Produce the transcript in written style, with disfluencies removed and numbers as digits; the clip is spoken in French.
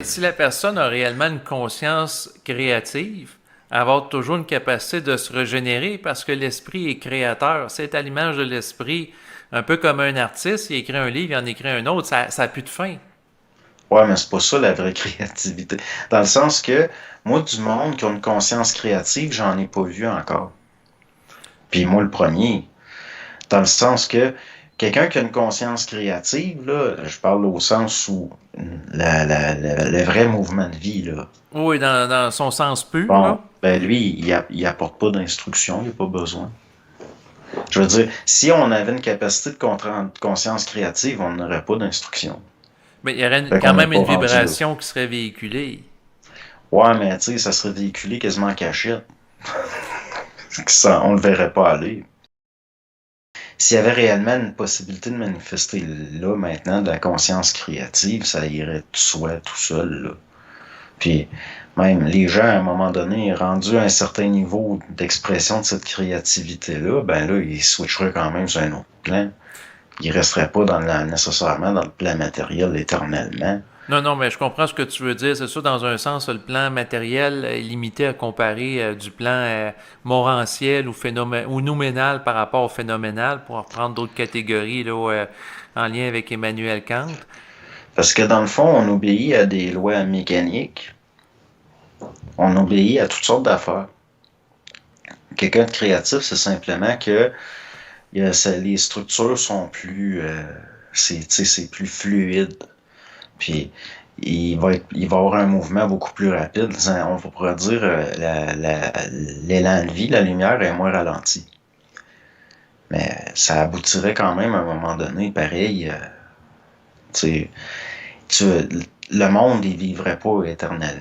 si la personne a réellement une conscience créative, elle va avoir toujours une capacité de se régénérer parce que l'esprit est créateur. C'est à l'image de l'esprit, un peu comme un artiste, il écrit un livre, il en écrit un autre, ça n'a plus de fin. Ouais, mais c'est pas ça la vraie créativité. Dans le sens que, moi, du monde qui a une conscience créative, j'en ai pas vu encore. Puis moi, le premier. Dans le sens que, quelqu'un qui a une conscience créative, là, je parle au sens où le vrai mouvement de vie, là. Oui, dans son sens pur, Bon, là. ben lui, il apporte pas d'instruction, il a pas besoin. Je veux dire, si on avait une capacité de conscience créative, on n'aurait pas d'instruction. Mais il y aurait Fait quand qu'on n'est même pas une rendu là. vibration qui serait véhiculée. Ouais, mais tu sais, ça serait véhiculé quasiment en cachette. On le verrait pas aller. S'il y avait réellement une possibilité de manifester là, maintenant, de la conscience créative, ça irait tout soi, tout seul, là. Puis, même les gens, à un moment donné, rendus à un certain niveau d'expression de cette créativité-là, ben là, ils switcheraient quand même sur un autre plan. Ils resteraient pas nécessairement dans le plan matériel éternellement. Non, non, mais je comprends ce que tu veux dire. C'est sûr, dans un sens, le plan matériel est limité à comparer du plan morantiel ou nouménal par rapport au phénoménal, pour reprendre d'autres catégories là, en lien avec Emmanuel Kant. Parce que dans le fond, on obéit à des lois mécaniques, on obéit à toutes sortes d'affaires. Quelqu'un de créatif, c'est simplement que les structures sont plus, c'est plus fluide. Puis il va avoir un mouvement beaucoup plus rapide. On pourrait dire l'élan de vie, la lumière est moins ralentie. Mais ça aboutirait quand même à un moment donné, pareil. Tu sais, le monde, il vivrait pas éternellement.